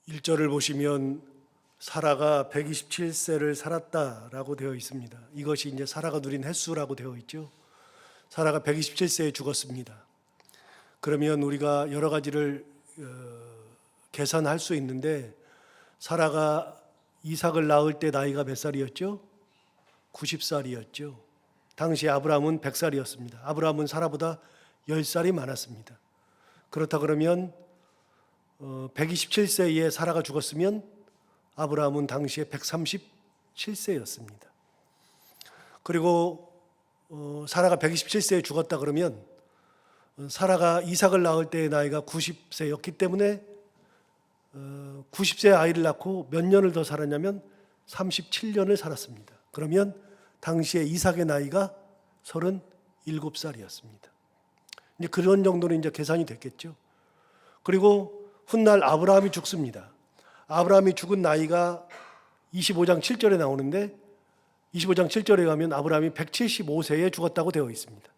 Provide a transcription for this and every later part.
1절을 보시면 사라가 127세를 살았다라고 되어 있습니다. 이것이 이제 사라가 누린 횟수라고 되어 있죠. 사라가 127세에 죽었습니다. 그러면 우리가 여러 가지를 계산할 수 있는데, 사라가 이삭을 낳을 때 나이가 몇 살이었죠? 90살이었죠. 당시 아브라함은 100살이었습니다. 아브라함은 사라보다 10살이 많았습니다. 그렇다 그러면 127세에 사라가 죽었으면 아브라함은 당시에 137세였습니다. 그리고 사라가 127세에 죽었다 그러면 사라가 이삭을 낳을 때의 나이가 90세였기 때문에 90세 아이를 낳고 몇 년을 더 살았냐면 37년을 살았습니다. 그러면 당시에 이삭의 나이가 37살이었습니다. 이제 그런 정도는 이제 계산이 됐겠죠. 그리고 훗날 아브라함이 죽습니다. 아브라함이 죽은 나이가 25장 7절에 나오는데, 25장 7절에 가면 아브라함이 175세에 죽었다고 되어 있습니다.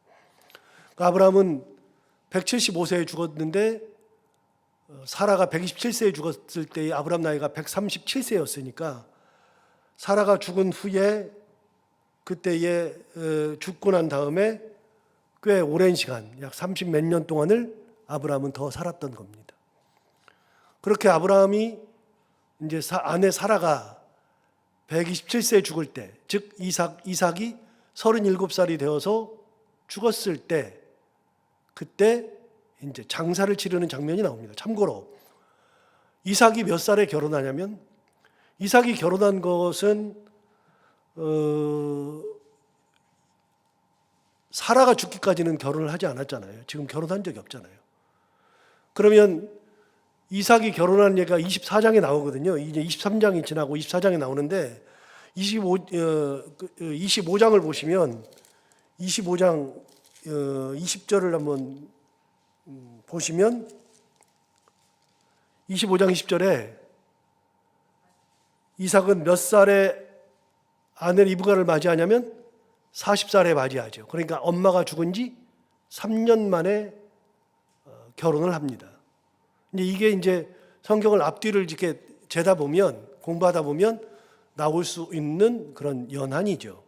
아브라함은 175세에 죽었는데 사라가 127세에 죽었을 때의 아브라함 나이가 137세였으니까 사라가 죽은 후에 그때에 죽고 난 다음에 꽤 오랜 시간, 약 30 몇 년 동안을 아브라함은 더 살았던 겁니다. 그렇게 아브라함이 이제 아내 사라가 127세에 죽을 때, 즉 이삭이 37살이 되어서 죽었을 때, 그때 이제 장사를 치르는 장면이 나옵니다. 참고로 이삭이 몇 살에 결혼하냐면, 이삭이 결혼한 것은 사라가 죽기까지는 결혼을 하지 않았잖아요. 지금 결혼한 적이 없잖아요. 그러면 이삭이 결혼한 얘기가 24장에 나오거든요. 이제 23장이 지나고 24장에 나오는데 25장을 보시면 25장 20절을 한번 보시면 25장 20절에 이삭은 몇 살에 아내 리브가를 맞이하냐면 40살에 맞이하죠. 그러니까 엄마가 죽은 지 3년 만에 결혼을 합니다. 이게 이제 성경을 앞뒤를 이렇게 재다 보면, 공부하다 보면 나올 수 있는 그런 연한이죠.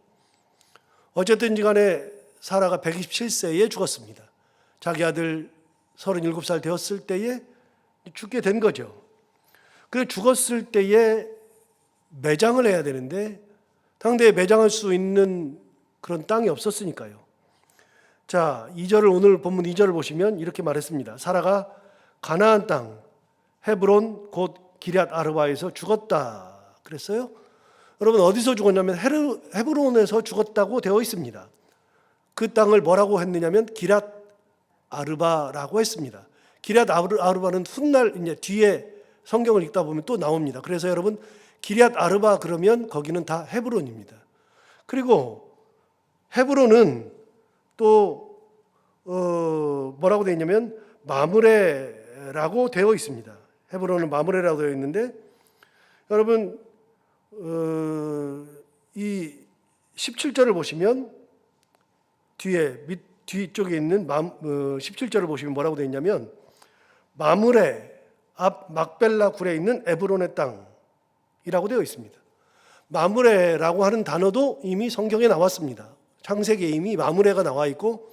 어쨌든지 간에 사라가 127세에 죽었습니다. 자기 아들 37살 되었을 때에 죽게 된 거죠. 그래서 죽었을 때에 매장을 해야 되는데 당대에 매장할 수 있는 그런 땅이 없었으니까요. 자, 2절을 오늘 본문 2절을 보시면 이렇게 말했습니다. 사라가 가나안 땅 헤브론 곧 기럇 아르바에서 죽었다 그랬어요. 여러분, 어디서 죽었냐면 헤브론에서 죽었다고 되어 있습니다. 그 땅을 뭐라고 했느냐면 기럇 아르바라고 했습니다. 기럇 아르바는 훗날 이제 뒤에 성경을 읽다 보면 또 나옵니다. 그래서 여러분, 기럇 아르바 그러면 거기는 다 헤브론입니다. 그리고 헤브론은 또 뭐라고 되어 있냐면 마므레라고 되어 있습니다. 헤브론은 마므레라고 되어 있는데, 여러분 이 17절을 보시면 뒤쪽에 있는 17절을 보시면 뭐라고 되어 있냐면 마므레 앞 막벨라 굴에 있는 에브론의 땅이라고 되어 있습니다. 마므레라고 하는 단어도 이미 성경에 나왔습니다. 창세기에 이미 마므레가 나와 있고,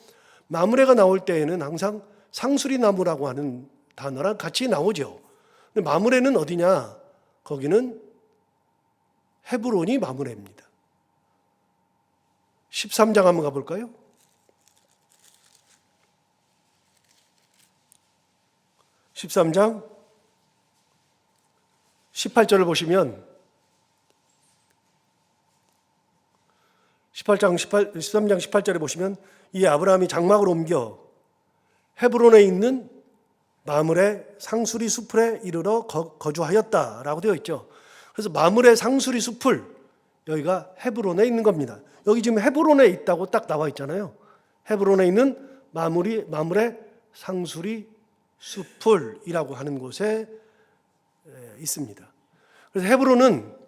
마므레가 나올 때에는 항상 상수리 나무라고 하는 단어랑 같이 나오죠. 근데 마므레는 어디냐? 거기는 헤브론이 마므레입니다. 13장 한번 가볼까요? 13장 18절을 보시면 13장 18절에 보시면 이 아브라함이 장막을 옮겨 헤브론에 있는 마므레 상수리 숲에 이르러 거주하였다라고 되어 있죠. 그래서 마므레 상수리 숲을, 여기가 헤브론에 있는 겁니다. 여기 지금 헤브론에 있다고 딱 나와 있잖아요. 헤브론에 있는 마므레 상수리 숲을이라고 하는 곳에 있습니다. 그래서 헤브론은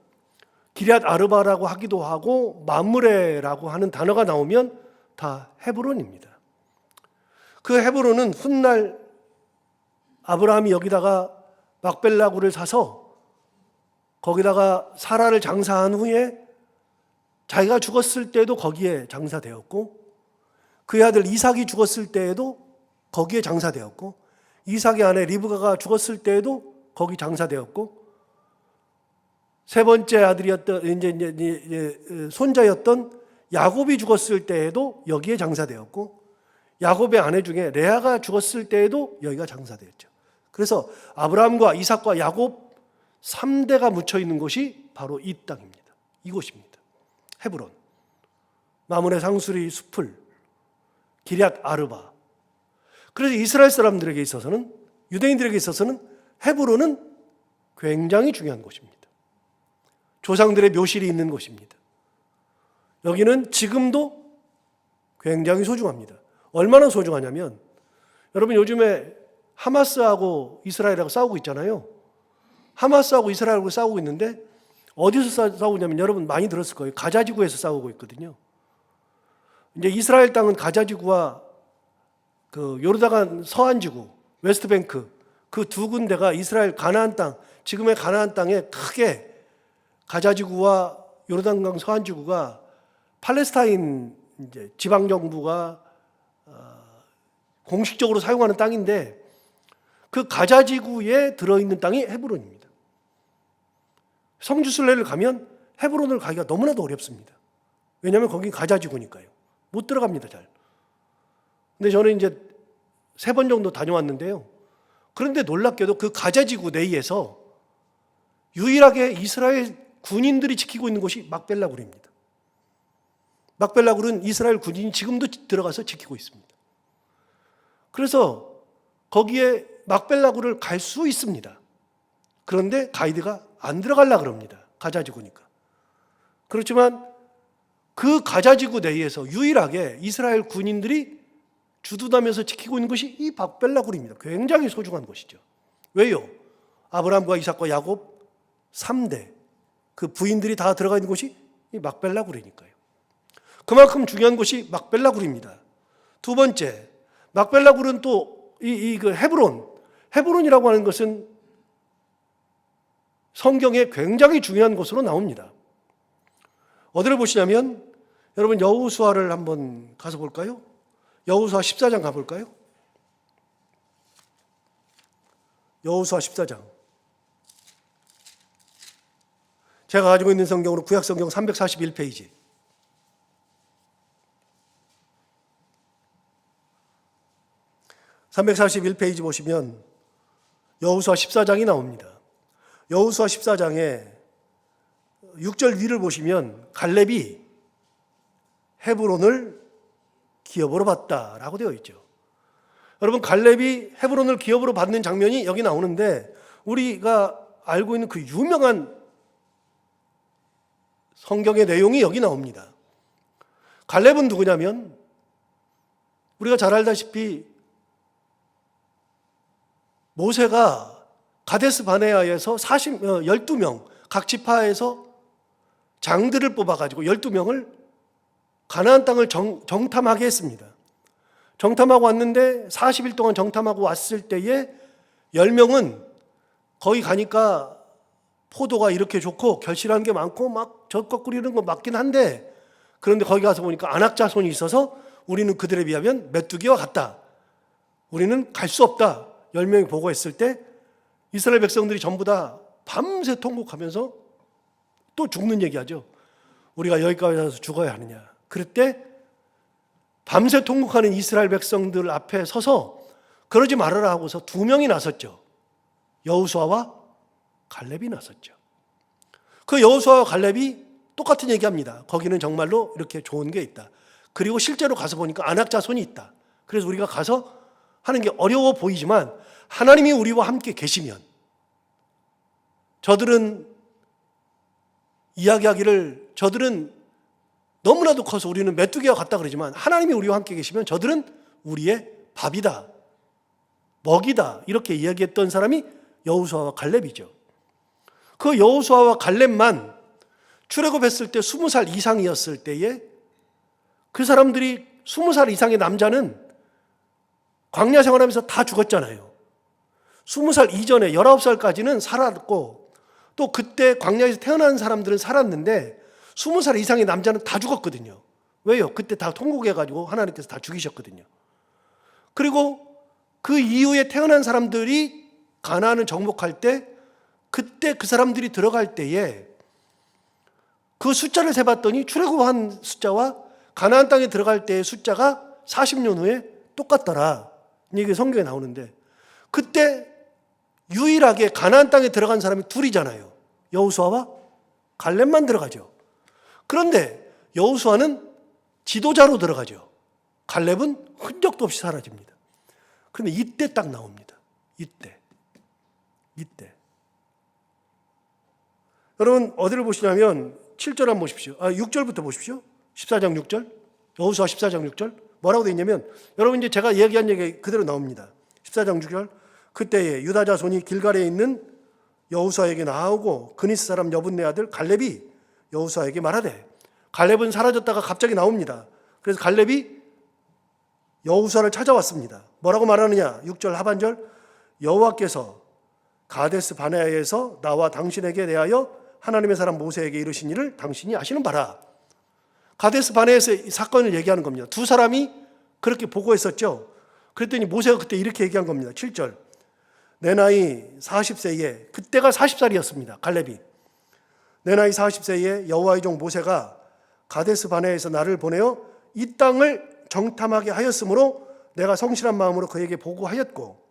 기럇 아르바라고 하기도 하고 마므레라고 하는 단어가 나오면 다 헤브론입니다. 그 헤브론은 훗날 아브라함이 여기다가 막벨라굴을 사서 거기다가 사라를 장사한 후에 자기가 죽었을 때도 거기에 장사되었고, 그의 아들 이삭이 죽었을 때에도 거기에 장사되었고, 이삭의 아내 리브가가 죽었을 때에도 거기 장사되었고, 세 번째 아들이었던 이제 손자였던 야곱이 죽었을 때에도 여기에 장사되었고, 야곱의 아내 중에 레아가 죽었을 때에도 여기가 장사되었죠. 그래서 아브라함과 이삭과 야곱 3대가 묻혀 있는 곳이 바로 이 땅입니다. 이곳입니다. 헤브론, 마므네 상수리 숲을, 기럇 아르바. 그래서 이스라엘 사람들에게 있어서는, 유대인들에게 있어서는 헤브론은 굉장히 중요한 곳입니다. 조상들의 묘실이 있는 곳입니다. 여기는 지금도 굉장히 소중합니다. 얼마나 소중하냐면, 여러분 요즘에 하마스하고 이스라엘하고 싸우고 있잖아요. 하마스하고 이스라엘하고 싸우고 있는데 어디서 싸우냐면, 여러분 많이 들었을 거예요. 가자지구에서 싸우고 있거든요. 이제 이스라엘 땅은 가자지구와 그 요르단 서안지구, 웨스트뱅크, 그 두 군데가 이스라엘 가나안 땅, 지금의 가나안 땅에 크게 가자지구와 요르단강 서안지구가 팔레스타인 이제 지방 정부가 공식적으로 사용하는 땅인데, 그 가자지구에 들어있는 땅이 헤브론입니다. 성지순례를 가면 헤브론을 가기가 너무나도 어렵습니다. 왜냐하면 거기 가자지구니까요. 못 들어갑니다, 잘. 근데 저는 이제 3번 정도 다녀왔는데요. 그런데 놀랍게도 그 가자지구 내에서 유일하게 이스라엘 군인들이 지키고 있는 곳이 막벨라굴입니다. 막벨라굴은 이스라엘 군인이 지금도 들어가서 지키고 있습니다. 그래서 거기에 막벨라굴을 갈 수 있습니다. 그런데 가이드가 안 들어가려고 그럽니다. 가자지구니까. 그렇지만 그 가자지구 내에서 유일하게 이스라엘 군인들이 주둔하면서 지키고 있는 것이 이 막벨라굴입니다. 굉장히 소중한 곳이죠. 왜요? 아브라함과 이삭과 야곱 3대 그 부인들이 다 들어가 있는 곳이 이 막벨라굴이니까요. 그만큼 중요한 곳이 막벨라굴입니다. 두 번째, 막벨라굴은 또 그 헤브론이라고 하는 것은 성경에 굉장히 중요한 곳으로 나옵니다. 어디를 보시냐면, 여러분 여호수아를 한번 가서 볼까요? 여호수아 14장 가볼까요? 여호수아 14장. 제가 가지고 있는 성경으로 구약성경 341페이지. (341페이지) 보시면 여호수아 14장이 나옵니다. 여호수아 14장에 6절 위를 보시면 갈렙이 헤브론을 기업으로 받다라고 되어 있죠. 여러분, 갈렙이 헤브론을 기업으로 받는 장면이 여기 나오는데, 우리가 알고 있는 그 유명한 성경의 내용이 여기 나옵니다. 갈렙은 누구냐면, 우리가 잘 알다시피 모세가 가데스 바네아에서 12명 각 지파에서 장들을 뽑아가지고 12명을 가나안 땅을 정탐하게 했습니다. 정탐하고 왔는데 40일 동안 정탐하고 왔을 때에 10명은 거기 가니까 포도가 이렇게 좋고 결실한 게 많고 막 젖것 끓이는 거 맞긴 한데, 그런데 거기 가서 보니까 안악자손이 있어서 우리는 그들에 비하면 메뚜기와 같다. 우리는 갈 수 없다. 10명이 보고했을 때 이스라엘 백성들이 전부 다 밤새 통곡하면서 또 죽는 얘기하죠. 우리가 여기까지 와서 죽어야 하느냐. 그럴 때 밤새 통곡하는 이스라엘 백성들 앞에 서서 그러지 말아라 하고서 2명이 나섰죠. 여호수아와 갈렙이 나섰죠. 그 여호수아와 갈렙이 똑같은 얘기합니다. 거기는 정말로 이렇게 좋은 게 있다. 그리고 실제로 가서 보니까 안악자손이 있다. 그래서 우리가 가서 하는 게 어려워 보이지만 하나님이 우리와 함께 계시면, 저들은 이야기하기를 저들은 너무나도 커서 우리는 메뚜기와 같다 그러지만, 하나님이 우리와 함께 계시면 저들은 우리의 밥이다, 먹이다, 이렇게 이야기했던 사람이 여호수아와 갈렙이죠. 그 여호수아와 갈렙만 출애굽했을 때 20살 이상이었을 때에 그 사람들이 20살 이상의 남자는 광야 생활하면서 다 죽었잖아요. 20살 이전에 19살까지는 살았고, 또 그때 광야에서 태어난 사람들은 살았는데 20살 이상의 남자는 다 죽었거든요. 왜요? 그때 다 통곡해가지고 하나님께서 다 죽이셨거든요. 그리고 그 이후에 태어난 사람들이 가나안을 정복할 때, 그때 그 사람들이 들어갈 때에 그 숫자를 세봤더니 출애굽한 숫자와 가나안 땅에 들어갈 때의 숫자가 40년 후에 똑같더라. 이게 성경에 나오는데, 그때 유일하게 가나안 땅에 들어간 사람이 둘이잖아요. 여호수아와 갈렙만 들어가죠. 그런데 여호수아는 지도자로 들어가죠. 갈렙은 흔적도 없이 사라집니다. 그런데 이때 딱 나옵니다. 이때. 여러분 어디를 보시냐면 7절 한번 보십시오. 6절부터 보십시오. 14장 6절. 여호수아 14장 6절. 뭐라고 되어 있냐면, 여러분 이제 제가 얘기한 얘기 그대로 나옵니다. 14장 6절. 그때에 유다 자손이 길갈에 있는 여호수아에게 나오고 그니스 사람 여분네 아들 갈렙이 여호수아에게 말하되, 갈렙은 사라졌다가 갑자기 나옵니다. 그래서 갈렙이 여호수아를 찾아왔습니다. 뭐라고 말하느냐? 6절 하반절. 여호와께서 가데스 바네아에서 나와 당신에게 대하여 하나님의 사람 모세에게 이르신 일을 당신이 아시는 바라. 가데스 바네아에서 이 사건을 얘기하는 겁니다. 두 사람이 그렇게 보고했었죠. 그랬더니 모세가 그때 이렇게 얘기한 겁니다. 7절. 내 나이 40세에, 그때가 40살이었습니다. 갈렙이. 내 나이 40세에 여호와의 종 모세가 가데스 바네아에서 나를 보내어 이 땅을 정탐하게 하였으므로 내가 성실한 마음으로 그에게 보고하였고,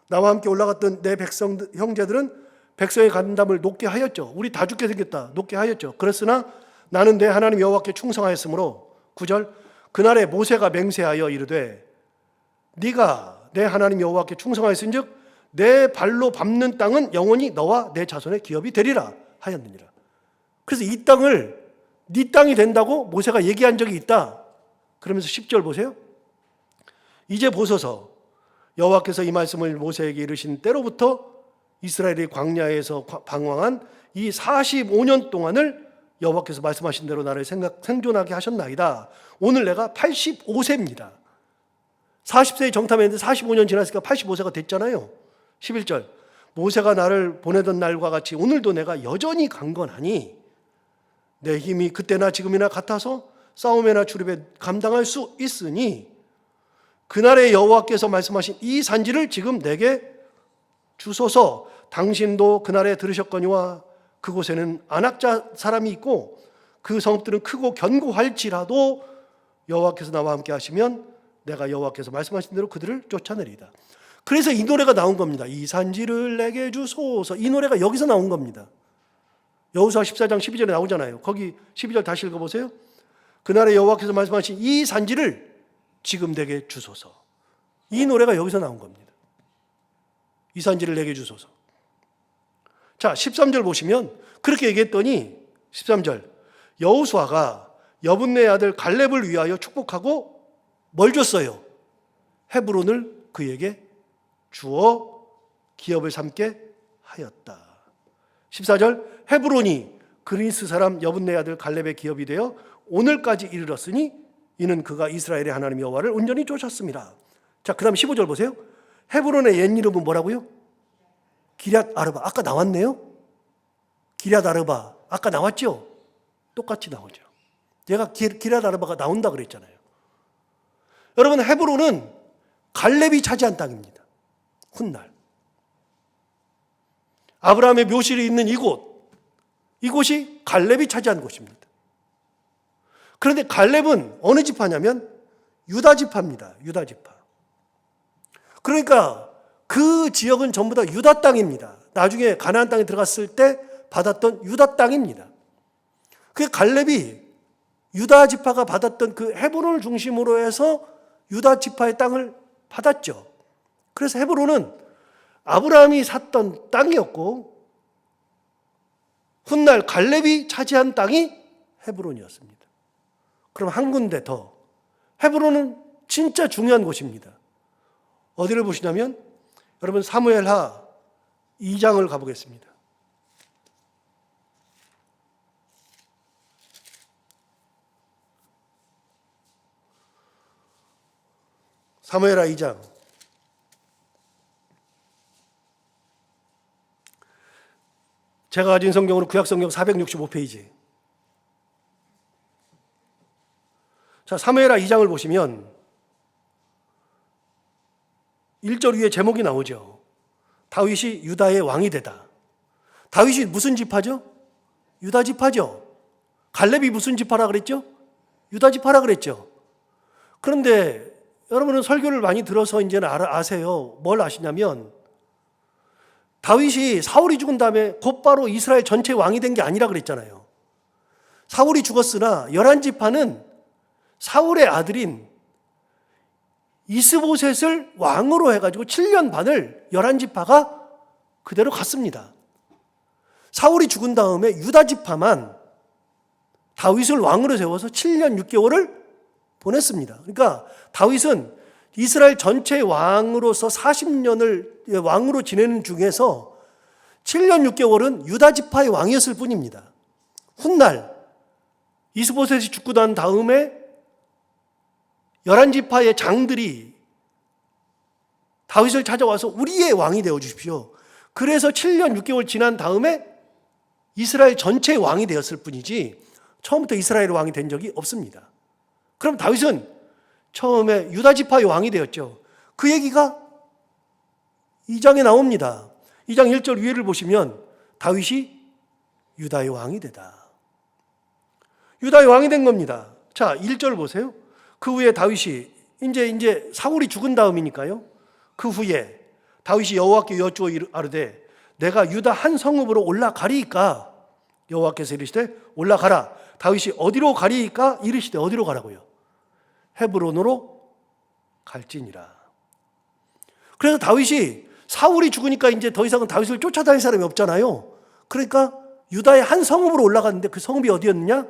나와 함께 올라갔던 내 백성 형제들은 백성의 간담을 높게 하였죠. 우리 다 죽게 생겼다 높게 하였죠. 그랬으나 나는 내 하나님 여호와께 충성하였으므로, 9절. 그날에 모세가 맹세하여 이르되 네가 내 하나님 여호와께 충성하였은즉 내 발로 밟는 땅은 영원히 너와 내 자손의 기업이 되리라 하였느니라. 그래서 이 땅을 네 땅이 된다고 모세가 얘기한 적이 있다. 그러면서 10절 보세요. 이제 보소서, 여호와께서 이 말씀을 모세에게 이르신 때로부터 이스라엘이 광야에서 방황한 이 45년 동안을 여호와께서 말씀하신 대로 나를 생존하게 하셨나이다. 오늘 내가 85세입니다. 40세에 정탐했는데 45년 지났으니까 85세가 됐잖아요. 11절. 모세가 나를 보내던 날과 같이 오늘도 내가 여전히 강건하니 내 힘이 그때나 지금이나 같아서 싸움이나 출입에 감당할 수 있으니 그날의 여호와께서 말씀하신 이 산지를 지금 내게 주소서. 당신도 그날에 들으셨거니와 그곳에는 안악자 사람이 있고 그 성읍들은 크고 견고할지라도 여호와께서 나와 함께 하시면 내가 여호와께서 말씀하신 대로 그들을 쫓아내리이다. 그래서 이 노래가 나온 겁니다. 이 산지를 내게 주소서. 이 노래가 여기서 나온 겁니다. 여호수아 14장 12절에 나오잖아요. 거기 12절 다시 읽어보세요. 그날에 여호와께서 말씀하신 이 산지를 지금 내게 주소서. 이 노래가 여기서 나온 겁니다. 이 산지를 내게 주소서. 자, 13절 보시면 그렇게 얘기했더니 13절. 여호수아가 여분네 아들 갈렙을 위하여 축복하고 뭘 줬어요? 헤브론을 그에게 주어 기업을 삼게 하였다. 14절. 헤브론이 그리스 사람 여분네 아들 갈렙의 기업이 되어 오늘까지 이르렀으니 이는 그가 이스라엘의 하나님 여호와를 온전히 쫓았습니다. 자, 그 다음 15절 보세요. 헤브론의 옛 이름은 뭐라고요? 기럇 아르바. 아까 나왔네요. 기럇 아르바. 아까 나왔죠? 똑같이 나오죠. 제가 기럇 아르바가 나온다 그랬잖아요. 여러분, 헤브론은 갈렙이 차지한 땅입니다. 훗날 아브라함의 묘실이 있는 이곳이 갈렙이 차지한 곳입니다. 그런데 갈렙은 어느 지파냐면 유다 지파입니다. 유다 지파. 그러니까 그 지역은 전부 다 유다 땅입니다. 나중에 가나안 땅에 들어갔을 때 받았던 유다 땅입니다. 그 갈렙이 유다 지파가 받았던 그 헤브론을 중심으로 해서 유다 지파의 땅을 받았죠. 그래서 헤브론은 아브라함이 샀던 땅이었고 훗날 갈렙이 차지한 땅이 헤브론이었습니다. 그럼 한 군데 더. 헤브론은 진짜 중요한 곳입니다. 어디를 보시냐면 여러분 사무엘하 2장을 가보겠습니다. 사무엘하 2장. 제가 가진 성경으로 구약성경 465페이지. 자, 사무엘하 2장을 보시면 1절 위에 제목이 나오죠. 다윗이 유다의 왕이 되다. 다윗이 무슨 지파죠? 유다 지파죠. 갈렙이 무슨 지파라 그랬죠? 유다 지파라 그랬죠. 그런데 여러분은 설교를 많이 들어서 이제는 아세요. 뭘 아시냐면 다윗이 사울이 죽은 다음에 곧바로 이스라엘 전체 왕이 된 게 아니라 그랬잖아요. 사울이 죽었으나 11지파는 사울의 아들인 이스보셋을 왕으로 해가지고 7년 반을 11지파가 그대로 갔습니다. 사울이 죽은 다음에 유다 지파만 다윗을 왕으로 세워서 7년 6개월을 보냈습니다. 그러니까 다윗은 이스라엘 전체 왕으로서 40년을 왕으로 지내는 중에서 7년 6개월은 유다 지파의 왕이었을 뿐입니다. 훗날 이스보셋이 죽고 난 다음에 11지파의 장들이 다윗을 찾아와서 우리의 왕이 되어 주십시오. 그래서 7년 6개월 지난 다음에 이스라엘 전체의 왕이 되었을 뿐이지 처음부터 이스라엘 왕이 된 적이 없습니다. 그럼 다윗은 처음에 유다 지파의 왕이 되었죠. 그 얘기가 2장에 나옵니다. 2장 1절 위에를 보시면 다윗이 유다의 왕이 되다. 유다의 왕이 된 겁니다. 자, 1절 보세요. 그 후에 다윗이 이제 사울이 죽은 다음이니까요. 그 후에 다윗이 여호와께 여쭈어 아르되 내가 유다 한 성읍으로 올라가리이까 여호와께서 이르시되 올라가라. 다윗이 어디로 가리이까 이르시되 어디로 가라고요? 헤브론으로 갈지니라. 그래서 다윗이 사울이 죽으니까 이제 더 이상은 다윗을 쫓아다닐 사람이 없잖아요. 그러니까 유다의 한 성읍으로 올라갔는데 그 성읍이 어디였느냐?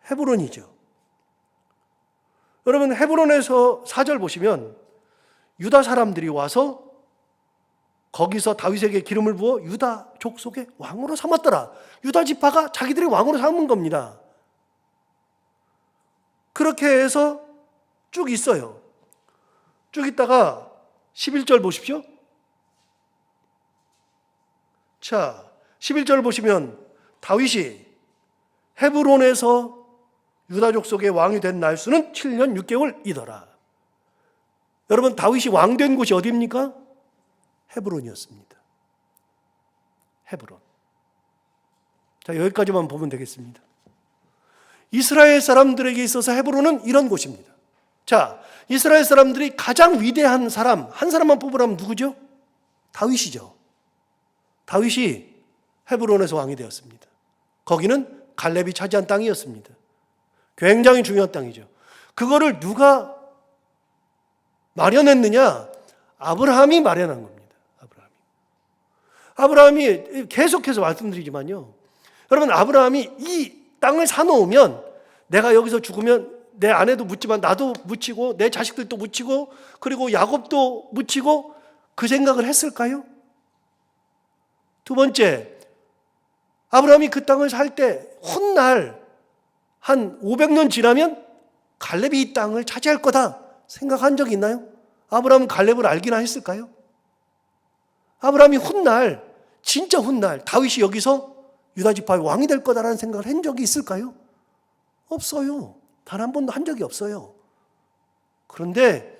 헤브론이죠. 여러분 헤브론에서 4절 보시면 유다 사람들이 와서 거기서 다윗에게 기름을 부어 유다 족속의 왕으로 삼았더라. 유다 지파가 자기들의 왕으로 삼은 겁니다. 그렇게 해서 쭉 있어요. 쭉 있다가 11절 보십시오. 자, 11절 보시면 다윗이 헤브론에서 유다 족속의 왕이 된 날수는 7년 6개월이더라. 여러분 다윗이 왕 된 곳이 어디입니까? 헤브론이었습니다. 헤브론. 자, 여기까지만 보면 되겠습니다. 이스라엘 사람들에게 있어서 헤브론은 이런 곳입니다. 자, 이스라엘 사람들이 가장 위대한 사람, 한 사람만 뽑으라면 누구죠? 다윗이죠. 다윗이 헤브론에서 왕이 되었습니다. 거기는 갈렙이 차지한 땅이었습니다. 굉장히 중요한 땅이죠. 그거를 누가 마련했느냐? 아브라함이 마련한 겁니다. 아브라함이 계속해서 말씀드리지만요. 여러분 아브라함이 이 땅을 사놓으면 내가 여기서 죽으면 내 아내도 묻지만 나도 묻히고 내 자식들도 묻히고 그리고 야곱도 묻히고 그 생각을 했을까요? 두 번째, 아브라함이 그 땅을 살 때 훗날 한 500년 지나면 갈렙이 이 땅을 차지할 거다 생각한 적이 있나요? 아브라함은 갈렙을 알기나 했을까요? 아브라함이 훗날 진짜 훗날 다윗이 여기서 유다 지파의 왕이 될 거다라는 생각을 한 적이 있을까요? 없어요. 단 한 번도 한 적이 없어요. 그런데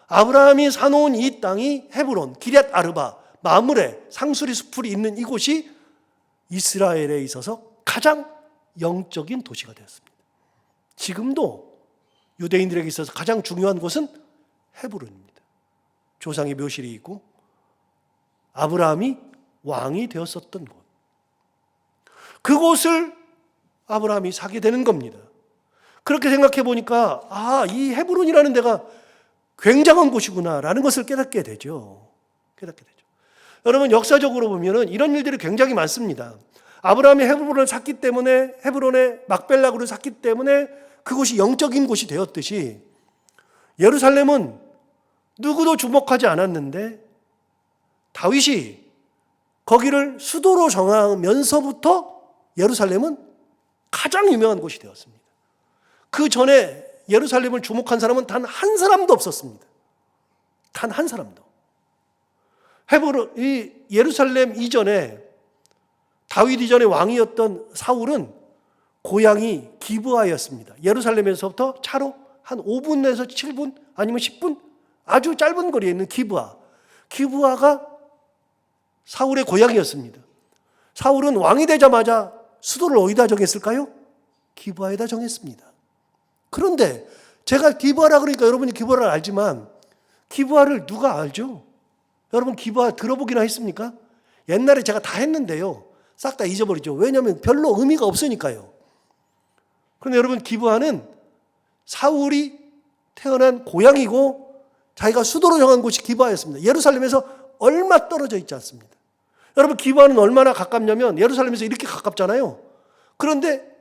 아브라함이 사놓은 이 땅이 헤브론, 기럇 아르바, 마므레, 상수리 수풀이 있는 이곳이 이스라엘에 있어서 가장 영적인 도시가 되었습니다. 지금도 유대인들에게 있어서 가장 중요한 곳은 헤브론입니다. 조상의 묘실이 있고 아브라함이 왕이 되었었던 곳. 그곳을 아브라함이 사게 되는 겁니다. 그렇게 생각해 보니까 이 헤브론이라는 데가 굉장한 곳이구나라는 것을 깨닫게 되죠. 여러분 역사적으로 보면은 이런 일들이 굉장히 많습니다. 아브라함이 헤브론을 샀기 때문에 헤브론에 막벨락으로 샀기 때문에 그곳이 영적인 곳이 되었듯이 예루살렘은 누구도 주목하지 않았는데 다윗이 거기를 수도로 정하면서부터 예루살렘은 가장 유명한 곳이 되었습니다. 그 전에 예루살렘을 주목한 사람은 단 한 사람도 없었습니다. 단 한 사람도. 이 예루살렘 이전에 다윗 이전에 왕이었던 사울은 고향이 기브아였습니다. 예루살렘에서부터 차로 한 5분에서 7분 아니면 10분 아주 짧은 거리에 있는 기브아. 기브아가 사울의 고향이었습니다. 사울은 왕이 되자마자 수도를 어디다 정했을까요? 기브아에다 정했습니다. 그런데 제가 기브아라 그러니까 여러분이 기브아를 알지만 기브아를 누가 알죠? 여러분 기브아 들어보기나 했습니까? 옛날에 제가 다 했는데요. 싹 다 잊어버리죠. 왜냐하면 별로 의미가 없으니까요. 그런데 여러분 기브아는 사울이 태어난 고향이고 자기가 수도로 정한 곳이 기브아였습니다. 예루살렘에서 얼마 떨어져 있지 않습니다. 여러분 기브아는 얼마나 가깝냐면 예루살렘에서 이렇게 가깝잖아요. 그런데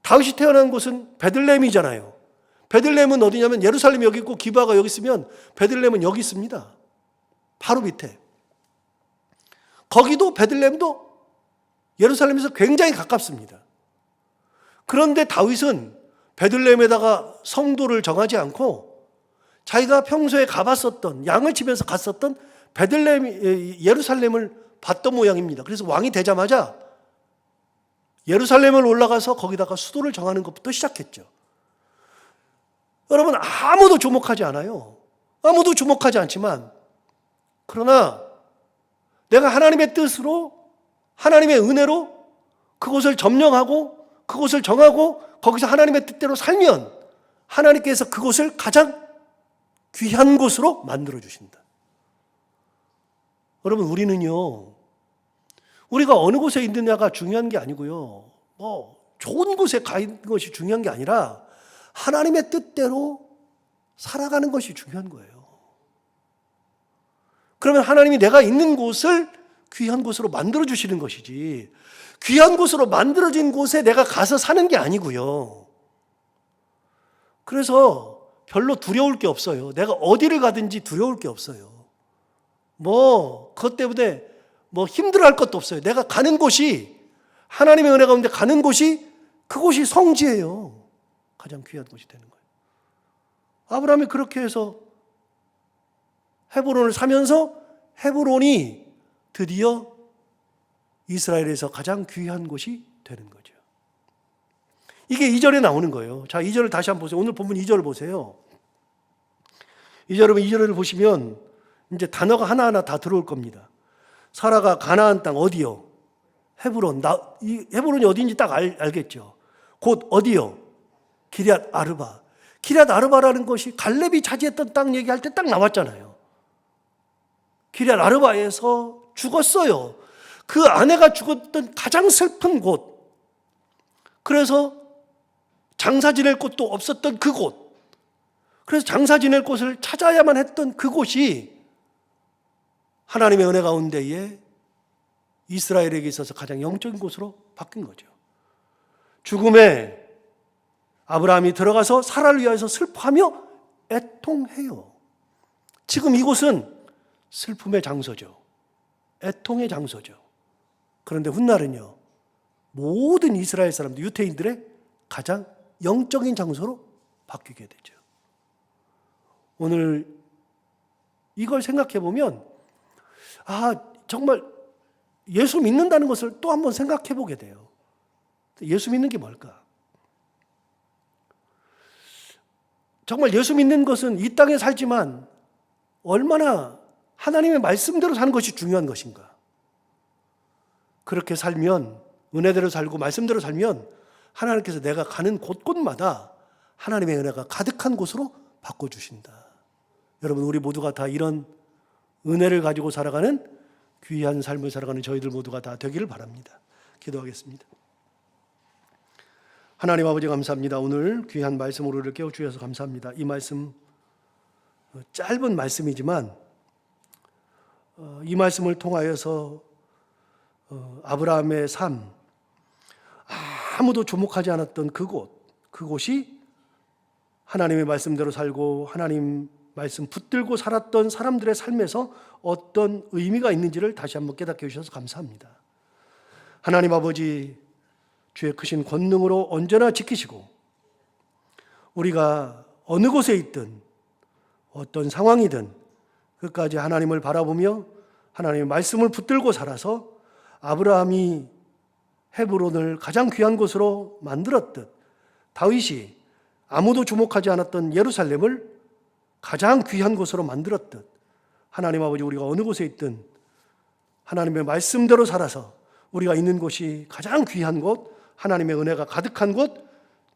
다윗이 태어난 곳은 베들레헴이잖아요. 베들레헴은 어디냐면 예루살렘이 여기 있고 기브아가 여기 있으면 베들레헴은 여기 있습니다. 바로 밑에. 거기도 베들레헴도 예루살렘에서 굉장히 가깝습니다. 그런데 다윗은 베들레헴에다가 성도를 정하지 않고 자기가 평소에 가봤었던 양을 치면서 갔었던 베들레헴 예루살렘을 봤던 모양입니다. 그래서 왕이 되자마자 예루살렘을 올라가서 거기다가 수도를 정하는 것부터 시작했죠. 여러분 아무도 주목하지 않아요. 아무도 주목하지 않지만 그러나 내가 하나님의 뜻으로 하나님의 은혜로 그곳을 점령하고 그곳을 정하고 거기서 하나님의 뜻대로 살면 하나님께서 그곳을 가장 귀한 곳으로 만들어 주신다. 여러분 우리는요, 우리가 어느 곳에 있느냐가 중요한 게 아니고요, 좋은 곳에 가 있는 것이 중요한 게 아니라 하나님의 뜻대로 살아가는 것이 중요한 거예요. 그러면 하나님이 내가 있는 곳을 귀한 곳으로 만들어 주시는 것이지, 귀한 곳으로 만들어진 곳에 내가 가서 사는 게 아니고요. 그래서 별로 두려울 게 없어요. 내가 어디를 가든지 두려울 게 없어요. 그것 때문에 힘들어할 것도 없어요. 내가 가는 곳이, 하나님의 은혜 가운데 가는 곳이, 그곳이 성지예요. 가장 귀한 곳이 되는 거예요. 아브라함이 그렇게 해서 헤브론을 사면서 헤브론이 드디어 이스라엘에서 가장 귀한 곳이 되는 거죠. 이게 2절에 나오는 거예요. 자, 2절을 다시 한번 보세요. 오늘 본문 2절을 보세요. 2절을 보시면 이제 단어가 하나하나 다 들어올 겁니다. 사라가 가나안 땅 어디요? 헤브론. 이 헤브론이 어디인지 딱 알겠죠. 곧 어디요? 기럇 아르바. 기럇 아르바라는 것이 갈렙이 차지했던 땅 얘기할 때 딱 나왔잖아요. 기럇 아르바에서 죽었어요. 그 아내가 죽었던 가장 슬픈 곳. 그래서 장사 지낼 곳도 없었던 그곳. 그래서 장사 지낼 곳을 찾아야만 했던 그곳이 하나님의 은혜 가운데에 이스라엘에게 있어서 가장 영적인 곳으로 바뀐 거죠. 죽음에 아브라함이 들어가서 사라를 위하여서 슬퍼하며 애통해요. 지금 이곳은 슬픔의 장소죠. 애통의 장소죠. 그런데 훗날은요, 모든 이스라엘 사람들, 유태인들의 가장 영적인 장소로 바뀌게 되죠. 오늘 이걸 생각해 보면 정말 예수 믿는다는 것을 또 한번 생각해 보게 돼요. 예수 믿는 게 뭘까? 정말 예수 믿는 것은 이 땅에 살지만 얼마나 하나님의 말씀대로 사는 것이 중요한 것인가? 그렇게 살면, 은혜대로 살고 말씀대로 살면 하나님께서 내가 가는 곳곳마다 하나님의 은혜가 가득한 곳으로 바꿔주신다. 여러분, 우리 모두가 다 이런 은혜를 가지고 살아가는 귀한 삶을 살아가는 저희들 모두가 다 되기를 바랍니다. 기도하겠습니다. 하나님 아버지 감사합니다. 오늘 귀한 말씀으로 우리를 깨워주셔서 감사합니다. 이 말씀 짧은 말씀이지만 이 말씀을 통하여서 아브라함의 삶, 아무도 주목하지 않았던 그곳이 하나님의 말씀대로 살고 하나님 말씀 붙들고 살았던 사람들의 삶에서 어떤 의미가 있는지를 다시 한번 깨닫게 해주셔서 감사합니다. 하나님 아버지, 주의 크신 권능으로 언제나 지키시고 우리가 어느 곳에 있든 어떤 상황이든 끝까지 하나님을 바라보며 하나님의 말씀을 붙들고 살아서 아브라함이 헤브론을 가장 귀한 곳으로 만들었듯 다윗이 아무도 주목하지 않았던 예루살렘을 가장 귀한 곳으로 만들었듯 하나님 아버지, 우리가 어느 곳에 있든 하나님의 말씀대로 살아서 우리가 있는 곳이 가장 귀한 곳, 하나님의 은혜가 가득한 곳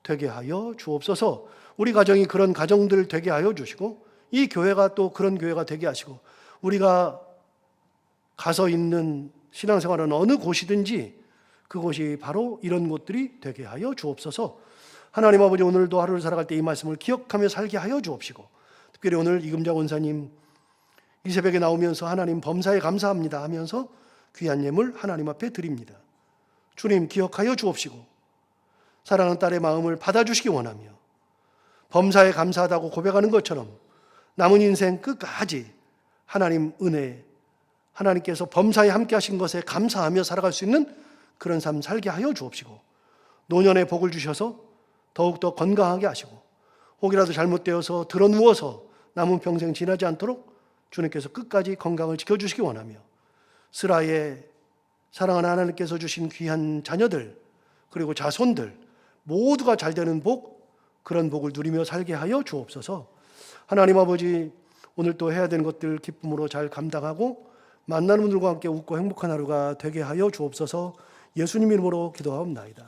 되게 하여 주옵소서. 우리 가정이 그런 가정들 되게 하여 주시고, 이 교회가 또 그런 교회가 되게 하시고, 우리가 가서 있는 신앙생활은 어느 곳이든지 그곳이 바로 이런 곳들이 되게 하여 주옵소서. 하나님 아버지, 오늘도 하루를 살아갈 때 이 말씀을 기억하며 살게 하여 주옵시고, 특별히 오늘 이금자 원사님 이 새벽에 나오면서 하나님 범사에 감사합니다 하면서 귀한 예물 하나님 앞에 드립니다. 주님 기억하여 주옵시고 사랑하는 딸의 마음을 받아주시기 원하며 범사에 감사하다고 고백하는 것처럼 남은 인생 끝까지 하나님 은혜, 하나님께서 범사에 함께 하신 것에 감사하며 살아갈 수 있는 그런 삶 살게 하여 주옵시고, 노년의 복을 주셔서 더욱더 건강하게 하시고, 혹이라도 잘못되어서 들어 누워서 남은 평생 지나지 않도록 주님께서 끝까지 건강을 지켜주시기 원하며, 스라의 사랑하는 하나님께서 주신 귀한 자녀들 그리고 자손들 모두가 잘 되는 복, 그런 복을 누리며 살게 하여 주옵소서. 하나님 아버지, 오늘 또 해야 되는 것들 기쁨으로 잘 감당하고 만나는 분들과 함께 웃고 행복한 하루가 되게 하여 주옵소서. 예수님 이름으로 기도하옵나이다.